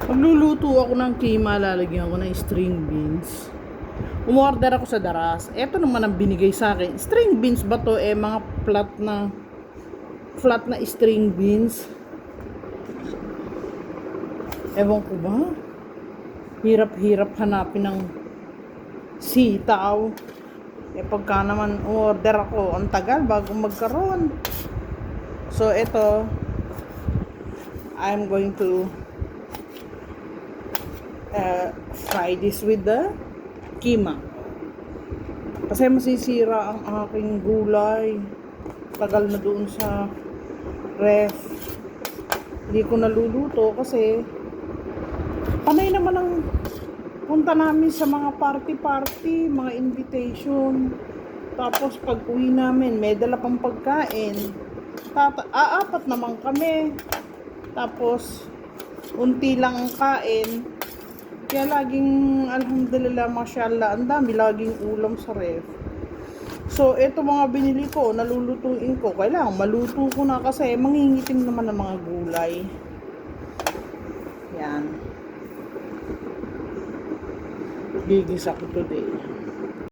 Magluluto ako ng kima, lalagyan ko ng string beans. Umorder ako sa Daras. Eto naman ang binigay sa akin. String beans ba to? Mga flat na string beans. Ewan ko ba? Hirap-hirap hanapin ng sitaw. Pagka naman order ako, ang tagal bago magkaroon. So, eto, I'm going to fry this with the kima. Kasi masisira ang aking gulay. Tagal na doon sa ref. Hindi ko naluluto kasi panay naman ang punta namin sa mga party-party, mga invitation. Tapos pag uwi namin, may dala pang pagkain. Aapat naman kami. Tapos, unti lang ang kain. Kaya laging, alhamdulillah, mashallah, ang dami laging ulam sa ref. So, ito mga binili ko, nalulutuin ko. Kailangan maluto ko na kasi mangingitim naman ng mga gulay. Yan. Gigisa ko today.